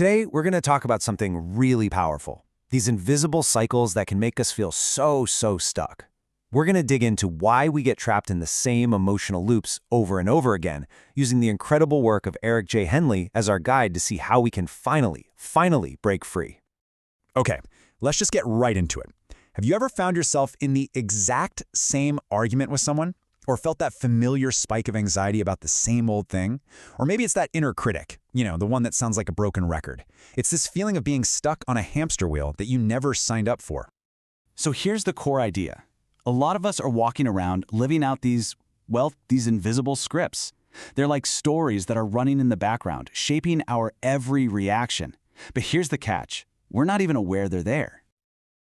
Today, we're going to talk about something really powerful. These invisible cycles that can make us feel so stuck. We're going to dig into why we get trapped in the same emotional loops over and over again, using the incredible work of Eric J. Henley as our guide to see how we can finally break free. Okay, let's just get right into it. Have you ever found yourself in the exact same argument with someone? Or felt that familiar spike of anxiety about the same old thing? Or maybe it's that inner critic, the one that sounds like a broken record. It's this feeling of being stuck on a hamster wheel that you never signed up for. So here's the core idea. A lot of us are walking around living out these invisible scripts. They're like stories that are running in the background, shaping our every reaction. But here's the catch. We're not even aware they're there.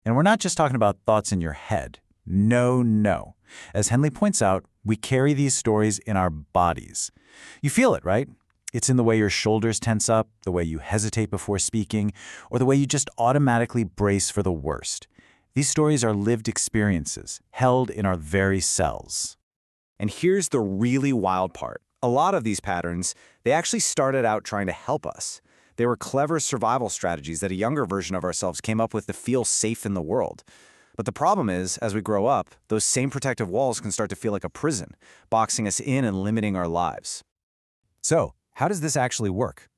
And we're not just talking about thoughts in your head. No. As Henley points out, we carry these stories in our bodies. You feel it, right? It's in the way your shoulders tense up, the way you hesitate before speaking, or the way you just automatically brace for the worst. These stories are lived experiences, held in our very cells. And here's the really wild part. A lot of these patterns, they actually started out trying to help us. They were clever survival strategies that a younger version of ourselves came up with to feel safe in the world. But the problem is, as we grow up, those same protective walls can start to feel like a prison, boxing us in and limiting our lives. So, how does this actually work?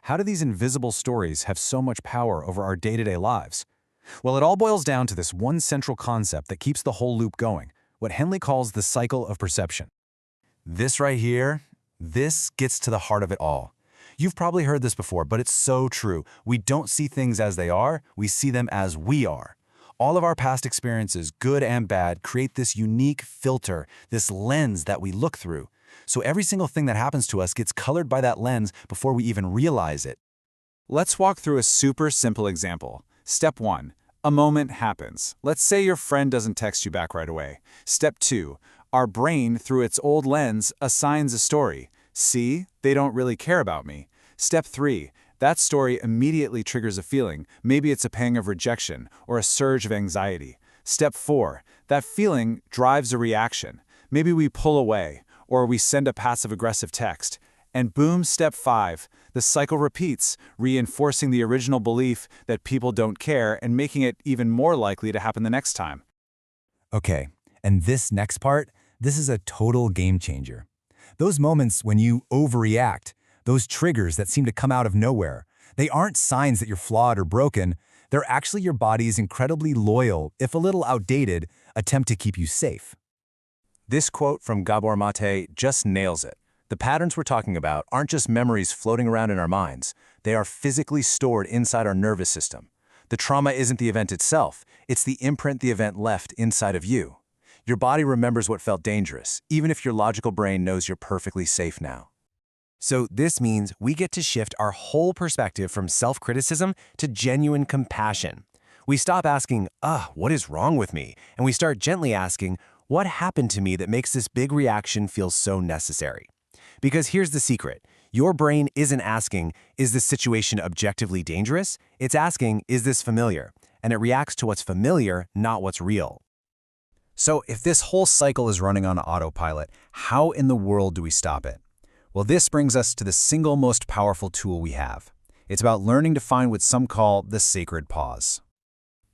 How do these invisible stories have so much power over our day-to-day lives? Well, it all boils down to this one central concept that keeps the whole loop going, what Henley calls the cycle of perception. This right here, this gets to the heart of it all. You've probably heard this before, but it's so true. We don't see things as they are, we see them as we are. All of our past experiences, good and bad, create this unique filter, this lens that we look through. So every single thing that happens to us gets colored by that lens before we even realize it. Let's walk through a super simple example. Step 1. A moment happens. Let's say your friend doesn't text you back right away. Step 2. Our brain, through its old lens, assigns a story. See, they don't really care about me. Step 3. That story immediately triggers a feeling. Maybe it's a pang of rejection or a surge of anxiety. Step 4. That feeling drives a reaction. Maybe we pull away or we send a passive-aggressive text. And boom, step 5. The cycle repeats, reinforcing the original belief that people don't care and making it even more likely to happen the next time. Okay, and this next part, this is a total game changer. Those moments when you overreact, those triggers that seem to come out of nowhere, they aren't signs that you're flawed or broken. They're actually your body's incredibly loyal, if a little outdated, attempt to keep you safe. This quote from Gabor Mate just nails it. The patterns we're talking about aren't just memories floating around in our minds. They are physically stored inside our nervous system. The trauma isn't the event itself. It's the imprint the event left inside of you. Your body remembers what felt dangerous, even if your logical brain knows you're perfectly safe now. So this means we get to shift our whole perspective from self-criticism to genuine compassion. We stop asking, what is wrong with me? And we start gently asking, what happened to me that makes this big reaction feel so necessary? Because here's the secret. Your brain isn't asking, is this situation objectively dangerous? It's asking, is this familiar? And it reacts to what's familiar, not what's real. So if this whole cycle is running on autopilot, how in the world do we stop it? Well, this brings us to the single most powerful tool we have. It's about learning to find what some call the sacred pause.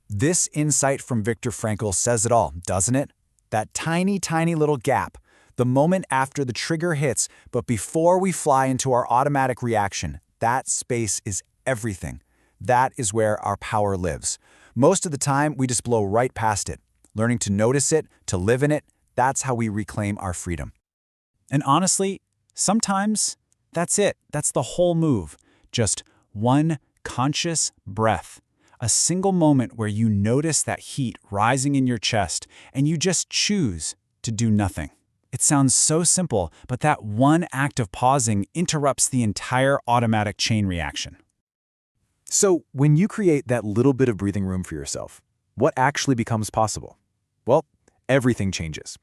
This insight from Viktor Frankl says it all, doesn't it? That tiny little gap, the moment after the trigger hits, but before we fly into our automatic reaction, that space is everything. That is where our power lives. Most of the time, we just blow right past it. Learning to notice it, to live in it, that's how we reclaim our freedom. And honestly, sometimes that's it. That's the whole move. Just one conscious breath. A single moment where you notice that heat rising in your chest and you just choose to do nothing. It sounds so simple, but that one act of pausing interrupts the entire automatic chain reaction. So when you create that little bit of breathing room for yourself, what actually becomes possible? Well, everything changes.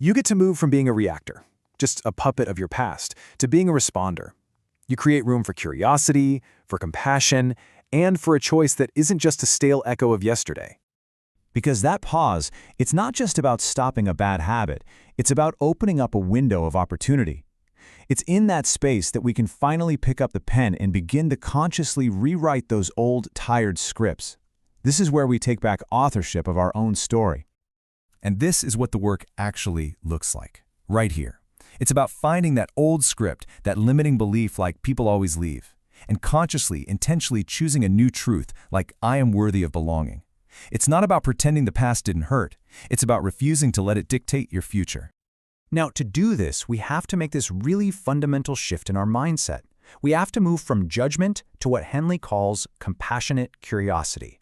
You get to move from being a reactor, just a puppet of your past, to being a responder. You create room for curiosity, for compassion, and for a choice that isn't just a stale echo of yesterday. Because that pause, it's not just about stopping a bad habit, it's about opening up a window of opportunity. It's in that space that we can finally pick up the pen and begin to consciously rewrite those old, tired scripts. This is where we take back authorship of our own story. And this is what the work actually looks like, right here. It's about finding that old script, that limiting belief like people always leave, and consciously, intentionally choosing a new truth like I am worthy of belonging. It's not about pretending the past didn't hurt. It's about refusing to let it dictate your future. Now, to do this, we have to make this really fundamental shift in our mindset. We have to move from judgment to what Henley calls compassionate curiosity.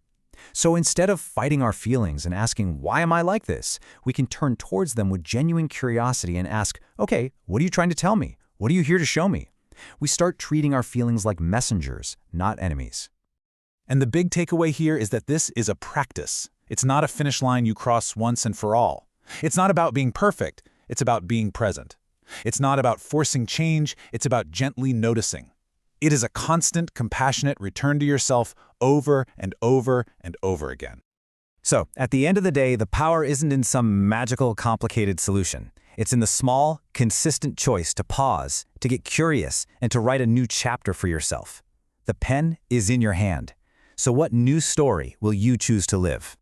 So instead of fighting our feelings and asking, why am I like this? We can turn towards them with genuine curiosity and ask, okay, what are you trying to tell me? What are you here to show me? We start treating our feelings like messengers, not enemies. And the big takeaway here is that this is a practice. It's not a finish line you cross once and for all. It's not about being perfect. It's about being present. It's not about forcing change. It's about gently noticing. It is a constant, compassionate return to yourself over and over and over again. So, at the end of the day, the power isn't in some magical, complicated solution. It's in the small, consistent choice to pause, to get curious, and to write a new chapter for yourself. The pen is in your hand. So what new story will you choose to live?